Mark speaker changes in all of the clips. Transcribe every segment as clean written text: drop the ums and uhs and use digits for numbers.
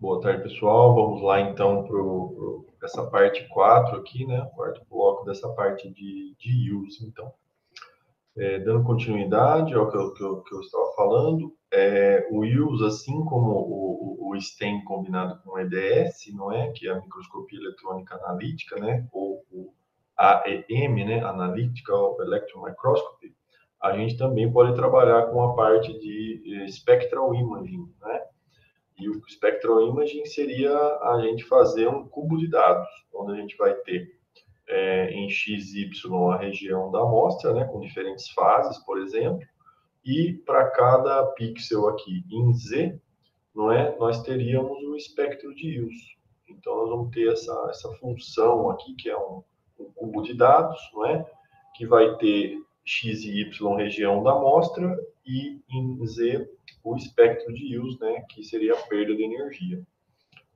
Speaker 1: Boa tarde, pessoal. Vamos lá, então, para essa parte 4 aqui, né? Quarto bloco dessa parte de use, então. Dando continuidade ao que eu estava falando, o use, assim como o STEM combinado com o EDS, não é? Que é a microscopia eletrônica analítica, né? Ou o AEM, né? Analytical Electron Microscopy, a gente também pode trabalhar com a parte de spectral imaging, né? E o spectral imaging seria a gente fazer um cubo de dados, onde a gente vai ter em XY a região da amostra, né, com diferentes fases, por exemplo, e para cada pixel aqui em Z, não é, nós teríamos o espectro de use. Então, nós vamos ter essa função aqui, que é um cubo de dados, não é, que vai ter X e Y região da amostra e em Z o espectro de use, né, que seria a perda de energia.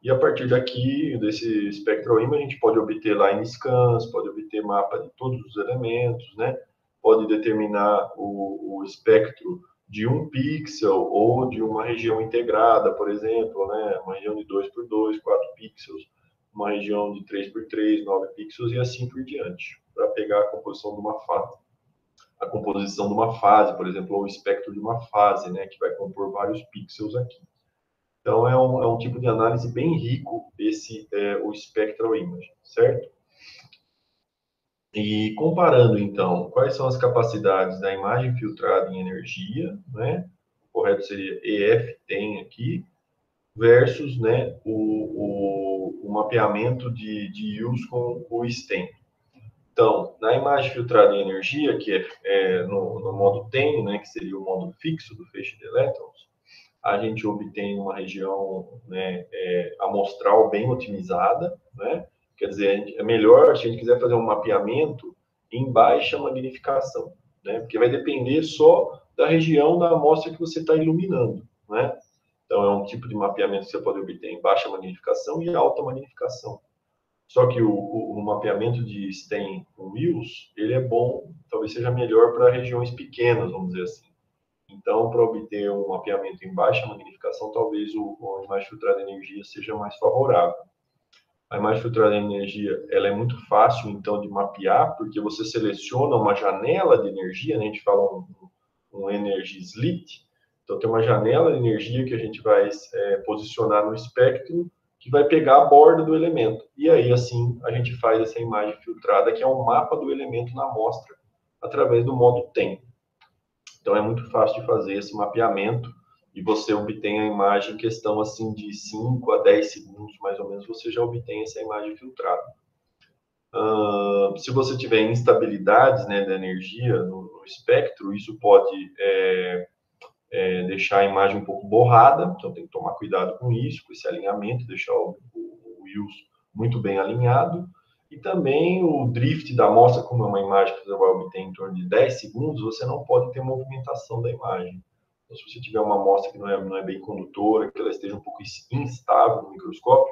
Speaker 1: E a partir daqui, desse spectral image, a gente pode obter line scans, pode obter mapa de todos os elementos, né? Pode determinar o espectro de um pixel ou de uma região integrada, por exemplo, né? Uma região de 2 por 2, 4 pixels, uma região de 3 por 3, 9 pixels e assim por diante, para pegar a composição de uma fase. A composição de uma fase, por exemplo, ou o espectro de uma fase, né? Que vai compor vários pixels aqui. Então, é um tipo de análise bem rico, o spectral imaging, certo? E comparando, então, quais são as capacidades da imagem filtrada em energia, né? O correto seria EF tem aqui, versus, né, o mapeamento de use com o STEM. Então, na imagem filtrada em energia, que é no modo TEM, né, que seria o modo fixo do feixe de elétrons, a gente obtém uma região, né, amostral bem otimizada, né? Quer dizer, é melhor se a gente quiser fazer um mapeamento em baixa magnificação, né? Porque vai depender só da região da amostra que você está iluminando, né? Então, é um tipo de mapeamento que você pode obter em baixa magnificação e alta magnificação. Só que o mapeamento de STEM com WILS, ele é bom, talvez seja melhor para regiões pequenas, vamos dizer assim. Então, para obter um mapeamento em baixa magnificação, talvez a imagem filtrada de energia seja mais favorável. A imagem filtrada de energia, ela é muito fácil, então, de mapear, porque você seleciona uma janela de energia, né? A gente fala um energy slit. Então, tem uma janela de energia que a gente vai posicionar no espectro, que vai pegar a borda do elemento. E aí, assim, a gente faz essa imagem filtrada, que é um mapa do elemento na amostra, através do modo TEM. Então, é muito fácil de fazer esse mapeamento e você obtém a imagem em questão assim de 5 a 10 segundos, mais ou menos, você já obtém essa imagem filtrada. Se você tiver instabilidades, né, da energia no espectro, isso pode deixar a imagem um pouco borrada, então tem que tomar cuidado com isso, com esse alinhamento, deixar o WILS muito bem alinhado. E também o drift da amostra, como é uma imagem que você vai obter em torno de 10 segundos, você não pode ter movimentação da imagem. Então, se você tiver uma amostra que não é bem condutora, que ela esteja um pouco instável no microscópio,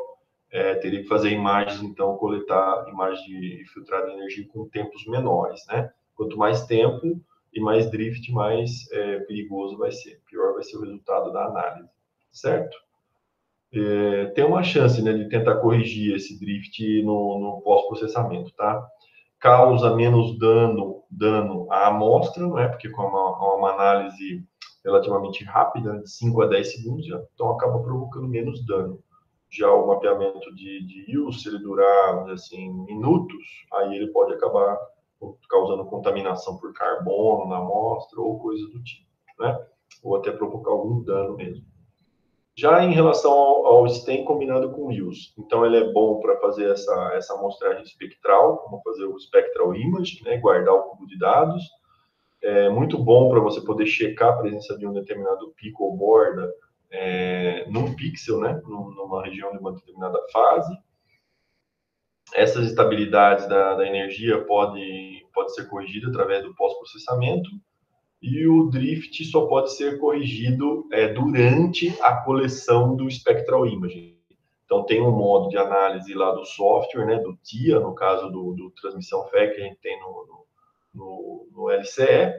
Speaker 1: teria que fazer imagens, então, coletar imagens de filtrado de energia com tempos menores, né? Quanto mais tempo e mais drift, mais perigoso vai ser. Pior vai ser o resultado da análise, certo? Tem uma chance, né, de tentar corrigir esse drift no pós-processamento, tá? Causa menos dano à amostra, não é? Porque com uma análise relativamente rápida, de 5 a 10 segundos, então acaba provocando menos dano. Já o mapeamento de use, se ele durar, assim, minutos, aí ele pode acabar causando contaminação por carbono na amostra ou coisa do tipo, né? Ou até provocar algum dano mesmo. Já em relação ao STEM combinado com o WILS, então ele é bom para fazer essa amostragem espectral, como fazer o spectral image, né, guardar o cubo de dados. É muito bom para você poder checar a presença de um determinado pico ou borda num pixel, né, numa região de uma determinada fase. Essas estabilidades da energia pode ser corrigida através do pós-processamento. E o drift só pode ser corrigido durante a coleção do spectral imaging. Então, tem um modo de análise lá do software, né, do TIA, no caso do transmissão FEC que a gente tem no LCE,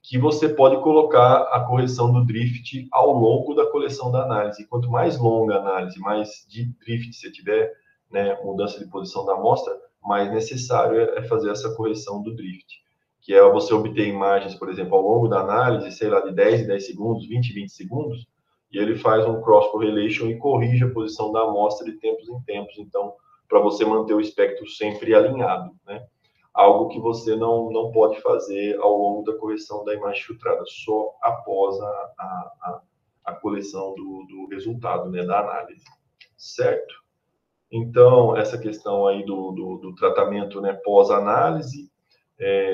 Speaker 1: que você pode colocar a correção do drift ao longo da coleção da análise. Quanto mais longa a análise, mais de drift você tiver, né, mudança de posição da amostra, mais necessário é fazer essa correção do drift, que é você obter imagens, por exemplo, ao longo da análise, sei lá, de 10 em 10 segundos, 20 em 20 segundos, e ele faz um cross correlation e corrige a posição da amostra de tempos em tempos, então, para você manter o espectro sempre alinhado, né? Algo que você não pode fazer ao longo da correção da imagem filtrada, só após a coleção do resultado, né, da análise, certo? Então, essa questão aí do tratamento, né, pós-análise,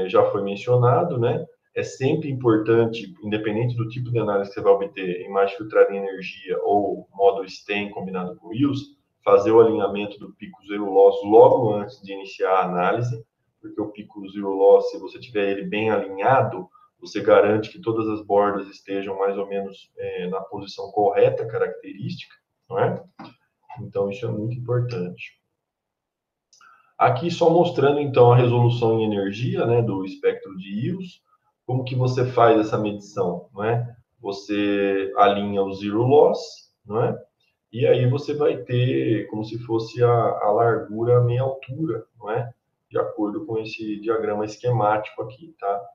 Speaker 1: já foi mencionado, né? É sempre importante, independente do tipo de análise que você vai obter, imagem filtrada em energia ou modo STEM combinado com IOS, fazer o alinhamento do pico zero loss logo antes de iniciar a análise, porque o pico zero loss, se você tiver ele bem alinhado, você garante que todas as bordas estejam mais ou menos na posição correta, característica, não é? Então, isso é muito importante. Aqui só mostrando, então, a resolução em energia, né, do espectro de íons. Como que você faz essa medição, não é? Você alinha o zero loss, não é? E aí você vai ter como se fosse a largura meia altura, não é? De acordo com esse diagrama esquemático aqui, tá?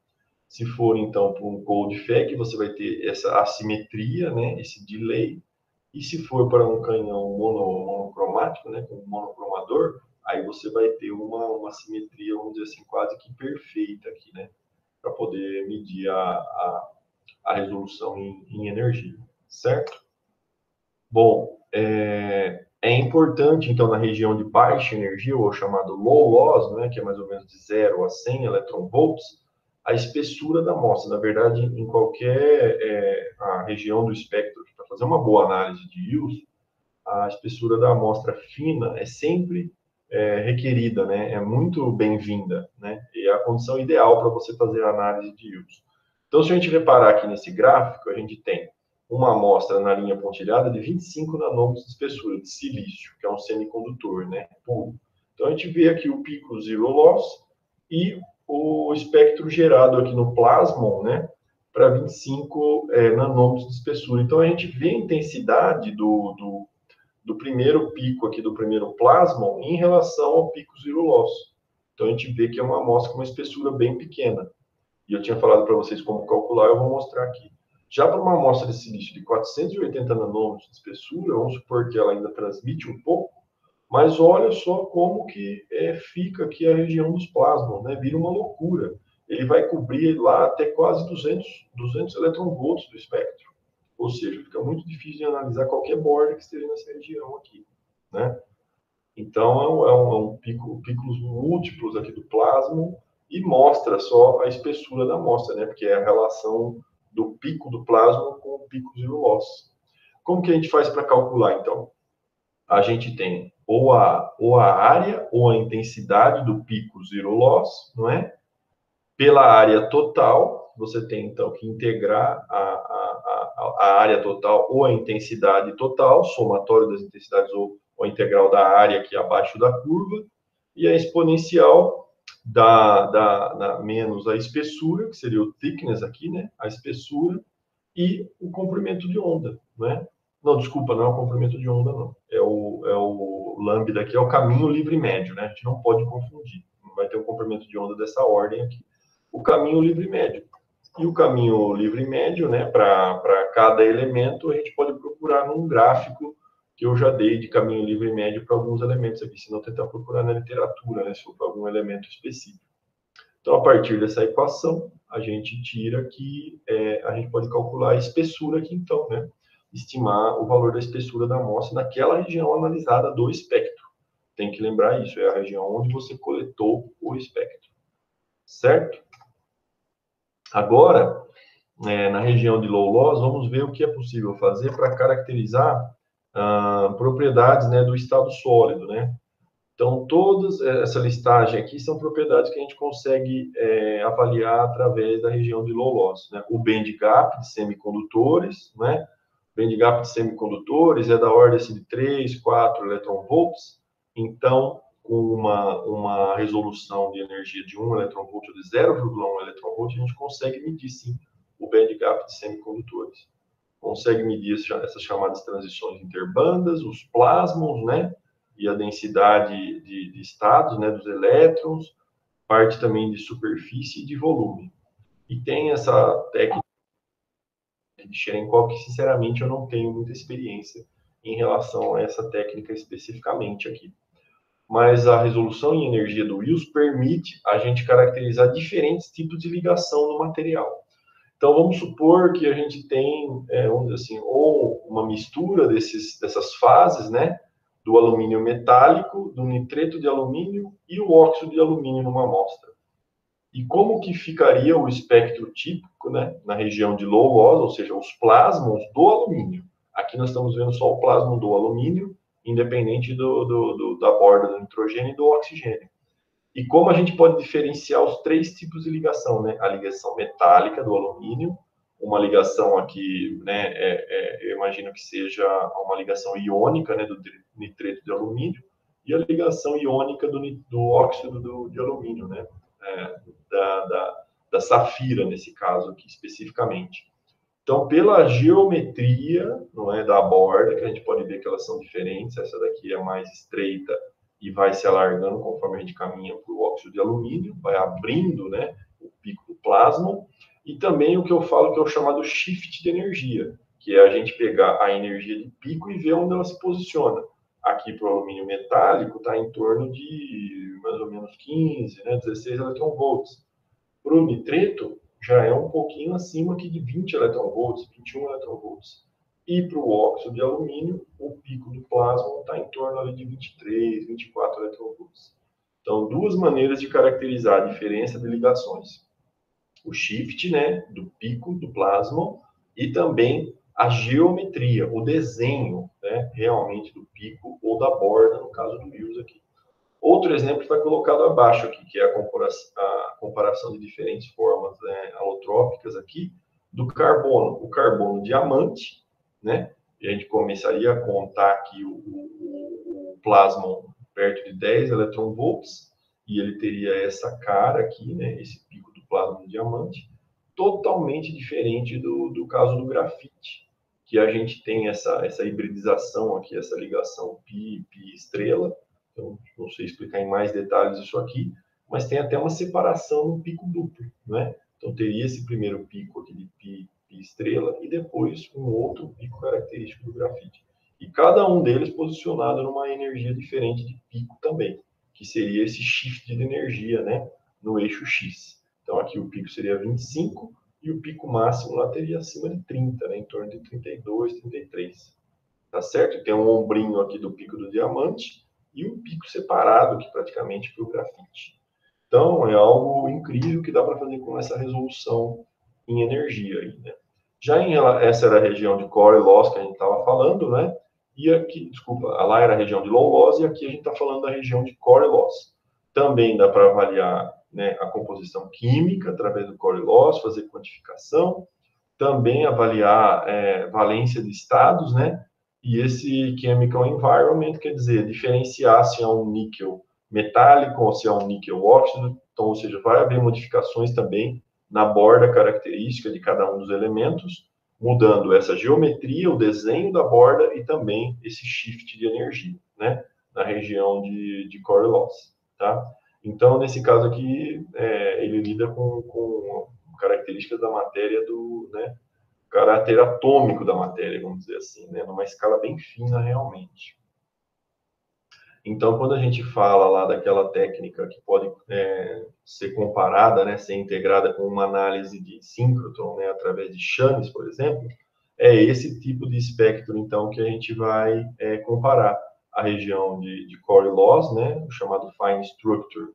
Speaker 1: Se for, então, para um cold FEC, você vai ter essa assimetria, né, esse delay. E se for para um canhão monocromático, né, com um monocromador, aí você vai ter uma simetria, vamos dizer assim, quase que perfeita aqui, né, para poder medir a resolução em energia, certo? Bom, é importante, então, na região de baixa energia, ou chamado low loss, né, que é mais ou menos de 0 a 100 eletronvolts, a espessura da amostra. Na verdade, em qualquer a região do espectro, para fazer uma boa análise de íons, a espessura da amostra fina é sempre requerida, né? É muito bem-vinda, né? E é a condição ideal para você fazer a análise de íons. Então, se a gente reparar aqui nesse gráfico, a gente tem uma amostra na linha pontilhada de 25 nanômetros de espessura de silício, que é um semicondutor, né? Puro. Então, a gente vê aqui o pico zero loss e o espectro gerado aqui no plasmon, né? Para 25 nanômetros de espessura. Então, a gente vê a intensidade do primeiro pico aqui, do primeiro plasmon, em relação ao pico zero loss. Então, a gente vê que é uma amostra com uma espessura bem pequena. E eu tinha falado para vocês como calcular, eu vou mostrar aqui. Já para uma amostra de silício de 480 nanômetros de espessura, vamos supor que ela ainda transmite um pouco, mas olha só como que fica aqui a região dos plasmons, né? Vira uma loucura. Ele vai cobrir lá até quase 200 eletronvolts do espectro. Ou seja, fica muito difícil de analisar qualquer borda que esteja nessa região aqui, né? Então, é um picos múltiplos aqui do plasma e mostra só a espessura da amostra, né? Porque é a relação do pico do plasma com o pico zero loss. Como que a gente faz para calcular, então? A gente tem ou a área ou a intensidade do pico zero loss, não é? Pela área total, você tem, então, que integrar a área total ou a intensidade total, somatório das intensidades ou a integral da área aqui abaixo da curva, e a exponencial da menos a espessura, que seria o thickness aqui, né? A espessura, e o comprimento de onda, né? Não, desculpa, não é o comprimento de onda, não. É o lambda aqui, é o caminho livre médio, né? A gente não pode confundir. Não vai ter um comprimento de onda dessa ordem aqui. O caminho livre médio. E o caminho livre médio, né, para cada elemento, a gente pode procurar num gráfico que eu já dei de caminho livre médio para alguns elementos aqui, se não tentar procurar na literatura, né, se for para algum elemento específico. Então, a partir dessa equação, a gente tira que a gente pode calcular a espessura aqui, então, né, estimar o valor da espessura da amostra naquela região analisada do espectro. Tem que lembrar isso, é a região onde você coletou o espectro, certo? Agora, na região de low loss, vamos ver o que é possível fazer para caracterizar propriedades, né, do estado sólido, né? Então, toda essa listagem aqui são propriedades que a gente consegue avaliar através da região de low loss, né? O band gap de semicondutores, né? O band gap de semicondutores é da ordem assim, de 3, 4 eletronvolts. Então, com uma resolução de energia de 1 eletronvolt ou de 0,1 eletronvolt, a gente consegue medir, sim, o band gap de semicondutores. Consegue medir essas chamadas transições interbandas, os plasmons, né? E a densidade de estados, né? Dos elétrons, parte também de superfície e de volume. E tem essa técnica de Cherenkov que, sinceramente, eu não tenho muita experiência em relação a essa técnica especificamente aqui. Mas a resolução em energia do Wills permite a gente caracterizar diferentes tipos de ligação no material. Então, vamos supor que a gente tem, vamos dizer assim, ou uma mistura dessas fases, né, do alumínio metálico, do nitreto de alumínio e o óxido de alumínio numa amostra. E como que ficaria o espectro típico, né, na região de low loss, ou seja, os plasmons do alumínio. Aqui nós estamos vendo só o plasmon do alumínio, independente da borda do nitrogênio e do oxigênio. E como a gente pode diferenciar os três tipos de ligação, né? A ligação metálica do alumínio, uma ligação aqui, né, eu imagino que seja uma ligação iônica, né, do nitreto de alumínio, e a ligação iônica do óxido de alumínio, né, da safira, nesse caso aqui especificamente. Então, pela geometria, não é, da borda, que a gente pode ver que elas são diferentes, essa daqui é mais estreita e vai se alargando conforme a gente caminha para o óxido de alumínio, vai abrindo, né, o pico do plasma, e também o que eu falo que é o chamado shift de energia, que é a gente pegar a energia de pico e ver onde ela se posiciona. Aqui para o alumínio metálico está em torno de mais ou menos 15, né, 16 eletronvolts. Para o nitreto, já é um pouquinho acima aqui de 20 eletronvolts, 21 eletronvolts. E para o óxido de alumínio, o pico do plasma está em torno ali de 23, 24 eletronvolts. Então, duas maneiras de caracterizar a diferença de ligações. O shift, né, do pico do plasma e também a geometria, o desenho, né, realmente do pico ou da borda, no caso do Wills aqui. Outro exemplo está colocado abaixo aqui, que é a comparação de diferentes formas, né, alotrópicas aqui do carbono. O carbono diamante, né? E a gente começaria a contar aqui o plasma perto de 10 eletronvolts, e ele teria essa cara aqui, né? Esse pico do plasma diamante, totalmente diferente do caso do grafite, que a gente tem essa hibridização aqui, essa ligação pi estrela. Então, não sei explicar em mais detalhes isso aqui, mas tem até uma separação no pico duplo, né? Então, teria esse primeiro pico aqui de pi estrela e depois um outro pico característico do grafite. E cada um deles posicionado numa energia diferente de pico também, que seria esse shift de energia, né? No eixo X. Então, aqui o pico seria 25 e o pico máximo lá teria acima de 30, né? Em torno de 32, 33. Tá certo? Tem um ombrinho aqui do pico do diamante e um pico separado aqui praticamente para o grafite. Então, é algo incrível que dá para fazer com essa resolução em energia aí, né? Essa era a região de core loss que a gente estava falando, né? E aqui, desculpa, lá era a região de low loss e aqui a gente está falando da região de core loss. Também dá para avaliar, né, a composição química através do core loss, fazer quantificação, também avaliar valência de estados, né? E esse chemical environment quer dizer diferenciar se é um níquel metálico ou se é um níquel óxido. Então, ou seja, vai haver modificações também na borda característica de cada um dos elementos, mudando essa geometria, o desenho da borda e também esse shift de energia, né? Na região de core loss, tá? Então, nesse caso aqui, ele lida com características da matéria né, caráter atômico da matéria, vamos dizer assim, né, numa escala bem fina realmente. Então, quando a gente fala lá daquela técnica que pode ser comparada, né, ser integrada com uma análise de síncrotron, né, através de chanes, por exemplo, é esse tipo de espectro, então, que a gente vai comparar a região de core loss, né, o chamado fine structure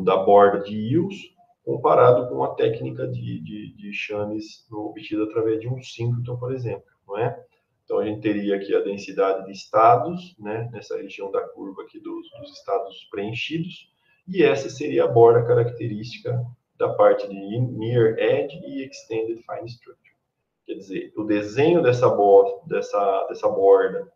Speaker 1: da borda de Wills, comparado com a técnica de chanes obtida através de um síncrotron, por exemplo, não é? Então, a gente teria aqui a densidade de estados, né, nessa região da curva aqui dos estados preenchidos, e essa seria a borda característica da parte de Near Edge e Extended Fine Structure. Quer dizer, o desenho dessa borda,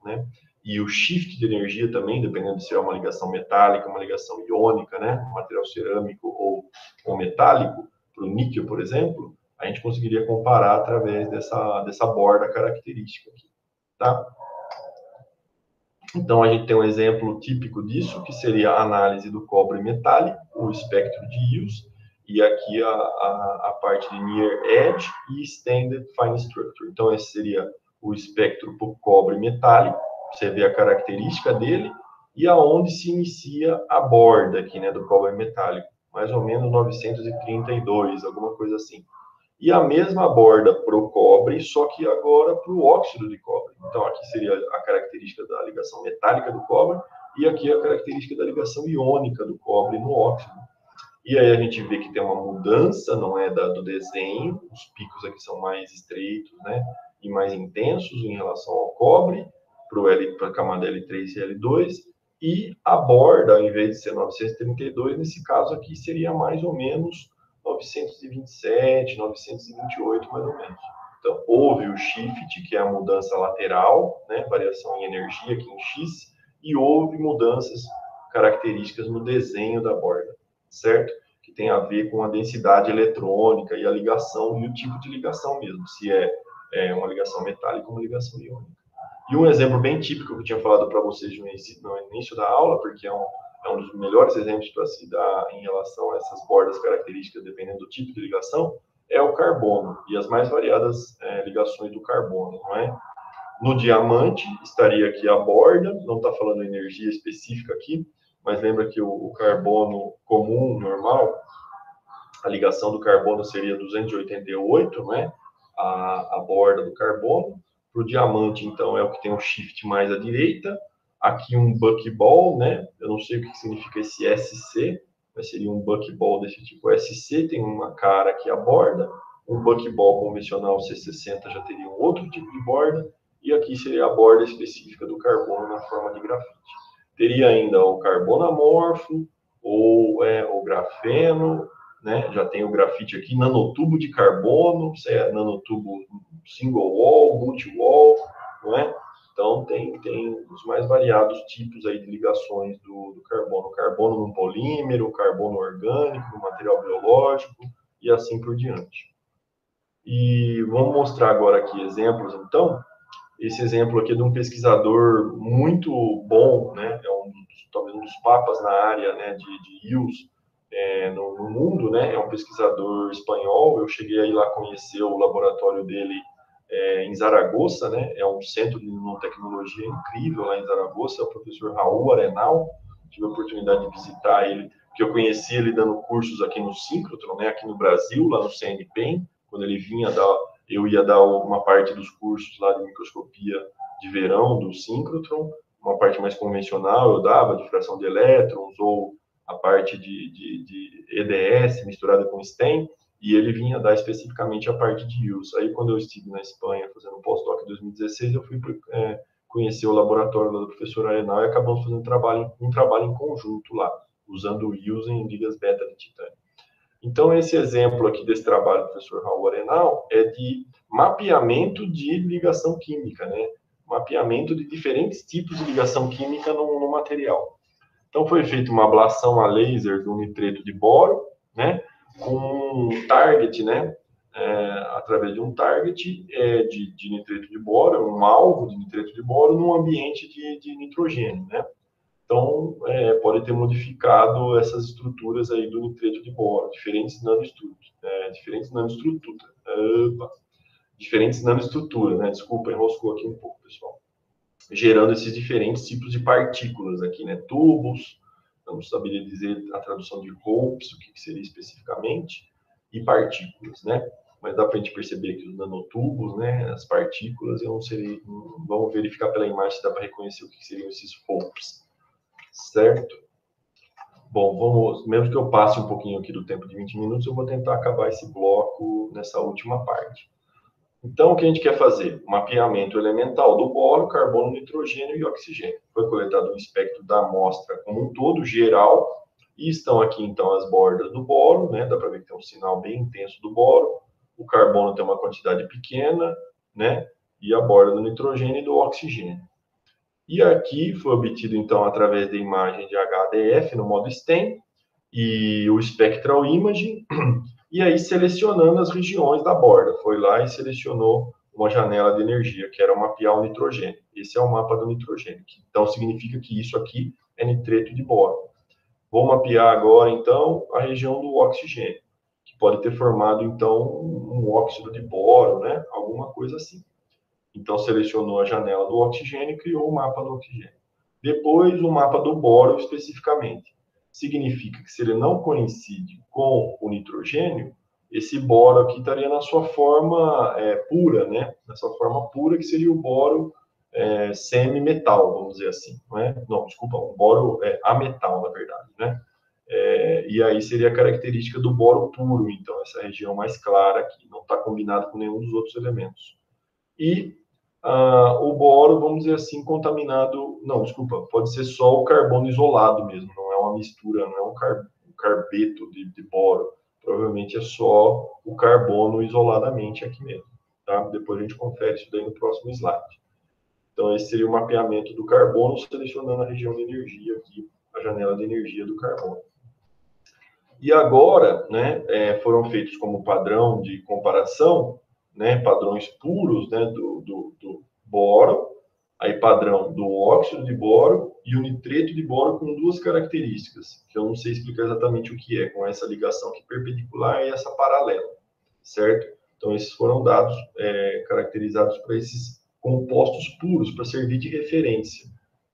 Speaker 1: né, e o shift de energia também, dependendo se é uma ligação metálica, uma ligação iônica, né, material cerâmico ou metálico, para o níquel, por exemplo, a gente conseguiria comparar através dessa borda característica aqui, tá? Então, a gente tem um exemplo típico disso, que seria a análise do cobre metálico, o espectro de Hughes, e aqui a parte de Near Edge e Extended Fine Structure. Então, esse seria o espectro para o cobre metálico, você vê a característica dele, e aonde se inicia a borda aqui, né, do cobre metálico, mais ou menos 932, alguma coisa assim. E a mesma borda para o cobre, só que agora para o óxido de cobre. Então, aqui seria a característica da ligação metálica do cobre, e aqui a característica da ligação iônica do cobre no óxido. E aí a gente vê que tem uma mudança, não é, do desenho, os picos aqui são mais estreitos, né, e mais intensos em relação ao cobre, para a camada L3 e L2, e a borda, ao invés de ser 932, nesse caso aqui seria mais ou menos 927, 928, mais ou menos. Então, houve o shift, que é a mudança lateral, né, variação em energia aqui em X, e houve mudanças características no desenho da borda, certo? Que tem a ver com a densidade eletrônica e a ligação, e o tipo de ligação mesmo, se é uma ligação metálica ou uma ligação iônica. E um exemplo bem típico que eu tinha falado para vocês no início da aula, porque é um dos melhores exemplos para se dar em relação a essas bordas características, dependendo do tipo de ligação, é o carbono, e as mais variadas ligações do carbono, não é? No diamante, estaria aqui a borda, não está falando energia específica aqui, mas lembra que o carbono comum, normal, a ligação do carbono seria 288, né? A borda do carbono. Para o diamante, então, é o que tem um shift mais à direita. Aqui um buckball, né? Eu não sei o que significa esse SC, mas seria um buckball desse tipo SC, tem uma cara aqui a borda. Um buckball convencional C60 já teria um outro tipo de borda. E aqui seria a borda específica do carbono na forma de grafite. Teria ainda o carbono amorfo, ou o grafeno, né? Já tem o grafite aqui, nanotubo de carbono, se é nanotubo single wall, multi-wall, não é? Então, tem os mais variados tipos aí de ligações do carbono. Carbono no polímero, carbono orgânico, no material biológico, e assim por diante. E vamos mostrar agora aqui exemplos, então. Esse exemplo aqui é de um pesquisador muito bom, né? Talvez um dos papas na área, né, de Hughes no mundo, né? É um pesquisador espanhol. Eu cheguei aí lá conhecer o laboratório dele em Zaragoza, né? É um centro de nanotecnologia incrível lá em Zaragoza. É o professor Raul Arenal. Tive a oportunidade de visitar ele, porque eu conheci ele dando cursos aqui no síncrotron, né? Aqui no Brasil, lá no CNPEM, quando ele vinha eu ia dar uma parte dos cursos lá de microscopia de verão do síncrotron, uma parte mais convencional eu dava, de fração de elétrons, ou a parte de EDS misturada com STEM, e ele vinha dar especificamente a parte de Hughes. Aí, quando eu estive na Espanha fazendo um pós-doc em 2016, eu fui conhecer o laboratório do professor Arenal e acabamos fazendo um trabalho em conjunto lá, usando o Hughes em ligas beta de titânio. Então, esse exemplo aqui desse trabalho do professor Raul Arenal é de mapeamento de ligação química, né? Mapeamento de diferentes tipos de ligação química no material. Então, foi feita uma ablação a laser do nitreto de boro, né? Com um target, né? Através de um target de nitreto de boro, um alvo de nitreto de boro num ambiente de nitrogênio, né? Então, pode ter modificado essas estruturas aí do nitreto de boro, diferentes nanoestruturas, né? Desculpa, enroscou aqui um pouco, pessoal. Gerando esses diferentes tipos de partículas aqui, né? Tubos, não saberia dizer a tradução de Hopes, o que seria especificamente, e partículas, né? Mas dá para a gente perceber que os nanotubos, né? As partículas, vamos verificar pela imagem se dá para reconhecer o que seriam esses Hopes. Certo? Bom, mesmo que eu passe um pouquinho aqui do tempo de 20 minutos, eu vou tentar acabar esse bloco nessa última parte. Então, o que a gente quer fazer? Mapeamento elemental do boro, carbono, nitrogênio e oxigênio. Foi coletado um espectro da amostra como um todo, geral, e estão aqui, então, as bordas do boro, né? Dá para ver que tem um sinal bem intenso do boro. O carbono tem uma quantidade pequena, né? E a borda do nitrogênio e do oxigênio. E aqui foi obtido, então, através da imagem de HDF no modo STEM e o Spectral Imaging, e aí selecionando as regiões da borda. Foi lá e selecionou uma janela de energia, que era mapear o nitrogênio. Esse é o mapa do nitrogênio. Então, significa que isso aqui é nitreto de boro. Vou mapear agora, então, a região do oxigênio, que pode ter formado, então, um óxido de boro, né? Alguma coisa assim. Então, selecionou a janela do oxigênio e criou o mapa do oxigênio. Depois, o mapa do boro especificamente. Significa que se ele não coincide com o nitrogênio, esse boro aqui estaria na sua forma pura, né? Na sua forma pura, que seria o boro semi-metal, vamos dizer assim. Não, é? Não, desculpa, o boro ametal, na verdade, né? E aí seria a característica do boro puro, então, essa região mais clara aqui, não está combinado com nenhum dos outros elementos. E o boro, vamos dizer assim, contaminado. Não, desculpa, pode ser só o carbono isolado mesmo, não é uma mistura, não é um carbeto de boro. Provavelmente é só o carbono isoladamente aqui mesmo. Tá? Depois a gente confere isso daí no próximo slide. Então, esse seria o mapeamento do carbono, selecionando a região de energia aqui, a janela de energia do carbono. E agora, né, foram feitos como padrão de comparação, né, padrões puros, né, do boro, aí padrão do óxido de boro e o nitreto de boro com duas características, que eu não sei explicar exatamente o que é, com essa ligação aqui perpendicular e essa paralela, certo? Então, esses foram dados caracterizados para esses compostos puros, para servir de referência.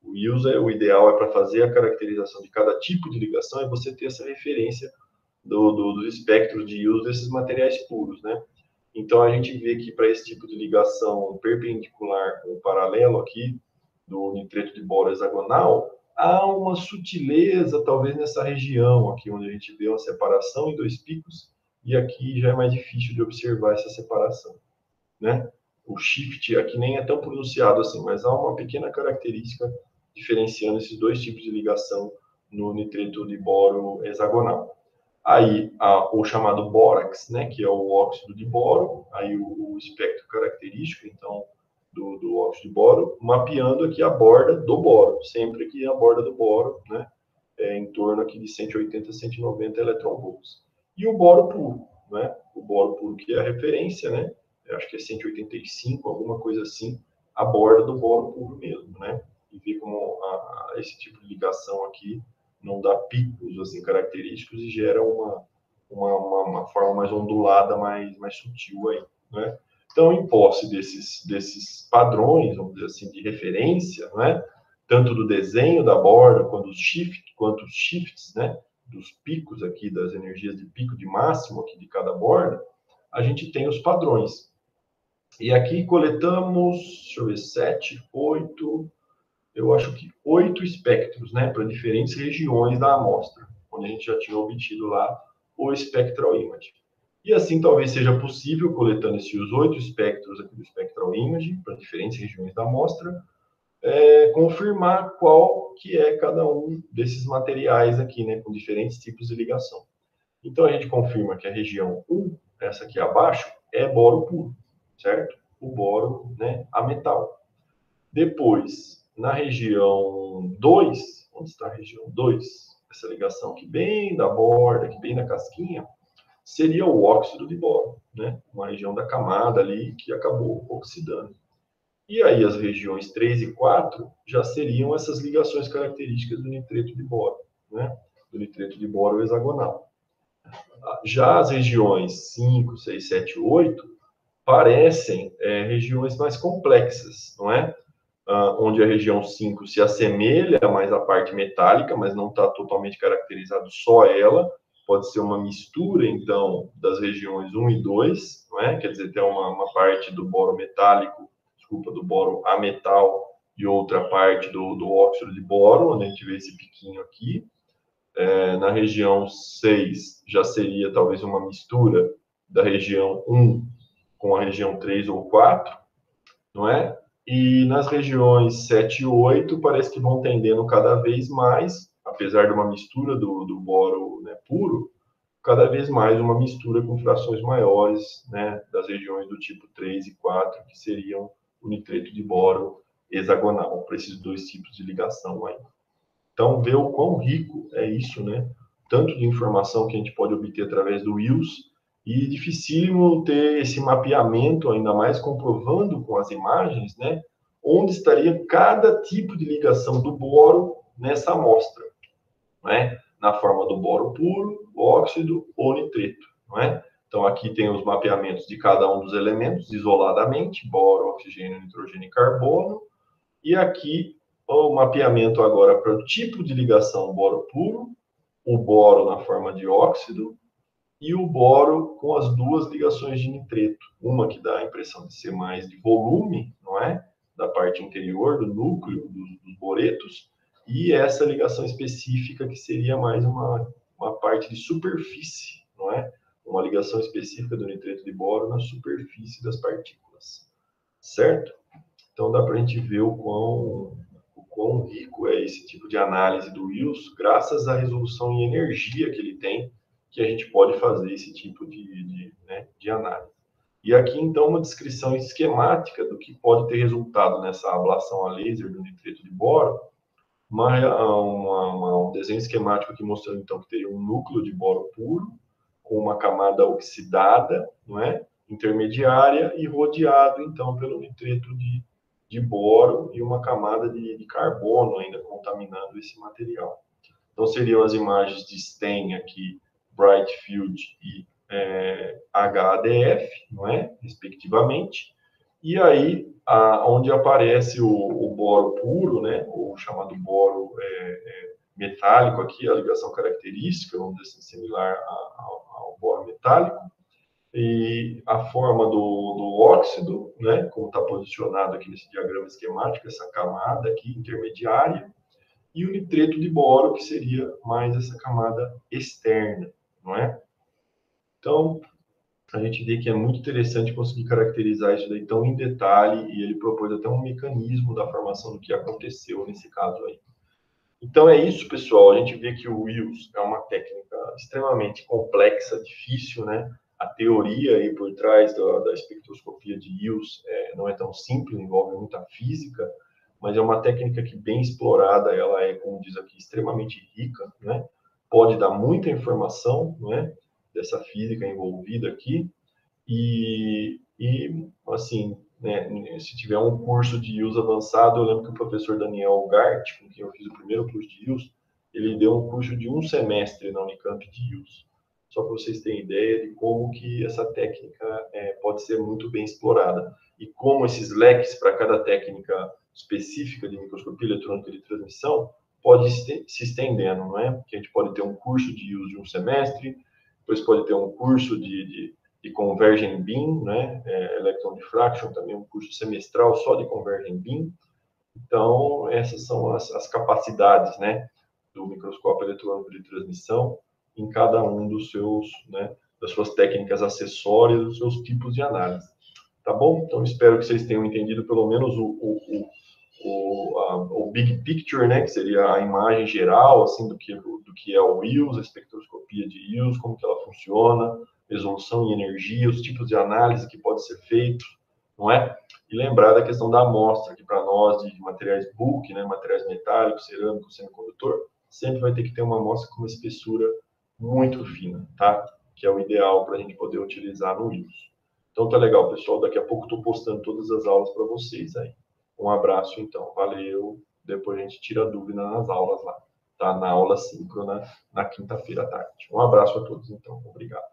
Speaker 1: O ideal é para fazer a caracterização de cada tipo de ligação e você ter essa referência dos espectros de uso desses materiais puros, né? Então, a gente vê que para esse tipo de ligação perpendicular com o paralelo aqui, do nitreto de boro hexagonal, há uma sutileza, talvez, nessa região aqui, onde a gente vê uma separação em dois picos, e aqui já é mais difícil de observar essa separação, né? O shift aqui nem é tão pronunciado assim, mas há uma pequena característica diferenciando esses dois tipos de ligação no nitreto de boro hexagonal. Aí, o chamado bórax, né, que é o óxido de boro, aí o espectro característico, então, do óxido de boro, mapeando aqui a borda do boro, sempre que a borda do boro, né, em torno aqui de 180 a 190 eletronvolts. E o boro puro, né, o boro puro que é a referência, né, eu acho que é 185, alguma coisa assim, a borda do boro puro mesmo, né, e ver como esse tipo de ligação aqui não dá picos assim característicos e gera uma forma mais ondulada, mais sutil aí, né? Então, em posse desses padrões, vamos dizer assim, de referência, né? Tanto do desenho da borda, quanto os shifts, né? Dos picos aqui, das energias de pico de máximo aqui de cada borda, a gente tem os padrões. E aqui coletamos, deixa eu ver, 7, 8, eu acho que 8 espectros, né, para diferentes regiões da amostra, onde a gente já tinha obtido lá o Spectral Imaging. E assim talvez seja possível, coletando esses 8 espectros aqui do Spectral Imaging, para diferentes regiões da amostra, confirmar qual que é cada um desses materiais aqui, né, com diferentes tipos de ligação. Então, a gente confirma que a região 1, essa aqui abaixo, é boro puro, certo? O boro, né, ametal. Depois, na região 2, onde está a região 2? Essa ligação aqui bem da borda, aqui bem na casquinha, seria o óxido de boro, né? Uma região da camada ali que acabou oxidando. E aí as regiões 3 e 4 já seriam essas ligações características do nitreto de boro, né? Do nitreto de boro hexagonal. Já as regiões 5, 6, 7 e 8 parecem regiões mais complexas, não é? Onde a região 5 se assemelha mais à parte metálica, mas não está totalmente caracterizado só ela. Pode ser uma mistura, então, das regiões 1 e 2, não é? Quer dizer, tem uma parte do boro metálico, desculpa, do boro ametal e outra parte do óxido de boro, onde a gente vê esse piquinho aqui. Na região 6 já seria talvez uma mistura da região 1 com a região 3 ou 4, não é? E nas regiões 7 e 8 parece que vão tendendo cada vez mais, apesar de uma mistura do boro, né, puro, cada vez mais uma mistura com frações maiores, né, das regiões do tipo 3 e 4, que seriam o nitreto de boro hexagonal, para esses dois tipos de ligação aí. Então, ver o quão rico é isso, né? Tanto de informação que a gente pode obter através do Wills, e dificílimo ter esse mapeamento, ainda mais comprovando com as imagens, né? Onde estaria cada tipo de ligação do boro nessa amostra, né? Na forma do boro puro, óxido ou nitreto, não é? Então, aqui tem os mapeamentos de cada um dos elementos, isoladamente, boro, oxigênio, nitrogênio e carbono, e aqui o mapeamento agora para o tipo de ligação boro puro, o boro na forma de óxido e o boro com as duas ligações de nitreto. Uma que dá a impressão de ser mais de volume, não é? Da parte interior do núcleo dos boretos, e essa ligação específica que seria mais uma parte de superfície, não é? Uma ligação específica do nitreto de boro na superfície das partículas, certo? Então dá para a gente ver o quão rico é esse tipo de análise do Wills, graças à resolução em energia que ele tem, que a gente pode fazer esse tipo de análise. E aqui, então, uma descrição esquemática do que pode ter resultado nessa ablação a laser do nitreto de boro, um desenho esquemático aqui mostrando, então, que teria um núcleo de boro puro, com uma camada oxidada, não é? Intermediária, e rodeado, então, pelo nitreto de boro e uma camada de carbono ainda contaminando esse material. Então, seriam as imagens de STEM aqui, Bright Field e HADF, não é? Respectivamente. E aí, onde aparece o boro puro, né? O chamado boro metálico aqui, a ligação característica, vamos dizer assim, similar ao boro metálico, e a forma do óxido, né, como está posicionado aqui nesse diagrama esquemático, essa camada aqui intermediária, e o nitreto de boro, que seria mais essa camada externa, não é? Então, a gente vê que é muito interessante conseguir caracterizar isso daí tão em detalhe, e ele propôs até um mecanismo da formação do que aconteceu nesse caso aí. Então é isso, pessoal. A gente vê que o Wills é uma técnica extremamente complexa, difícil, né? A teoria aí por trás da espectroscopia de Wills não é tão simples, envolve muita física, mas é uma técnica que, bem explorada, ela é, como diz aqui, extremamente rica, né? Pode dar muita informação, né? Dessa física envolvida aqui, e assim, né, se tiver um curso de IUS avançado, eu lembro que o professor Daniel Gart, com quem eu fiz o primeiro curso de IUS, ele deu um curso de 1 semestre na Unicamp de IUS. Só para vocês terem ideia de como que essa técnica pode ser muito bem explorada. E como esses leques para cada técnica específica de microscopia eletrônica de transmissão pode se estendendo, não é? Porque a gente pode ter um curso de IUS de 1 semestre, depois pode ter um curso de Convergent Beam, né? Electron Diffraction, também um curso semestral só de Convergent Beam. Então, essas são as capacidades, né, do microscópio eletrônico de transmissão em cada um dos seus, né, das suas técnicas acessórias, dos seus tipos de análise. Tá bom? Então, espero que vocês tenham entendido pelo menos o big picture, né, que seria a imagem geral, assim, do que é o Wills, a espectroscopia de Wills, como que ela funciona, resolução e energia, os tipos de análise que pode ser feito, não é? E lembrar da questão da amostra, que para nós de materiais bulk, né, materiais metálicos, cerâmico, semicondutor, sempre vai ter que ter uma amostra com uma espessura muito fina, tá? Que é o ideal para a gente poder utilizar no Wills. Então tá legal, pessoal. Daqui a pouco estou postando todas as aulas para vocês aí. Um abraço, então. Valeu. Depois a gente tira dúvida nas aulas lá, tá? Na aula síncrona, na quinta-feira à tarde. Um abraço a todos, então. Obrigado.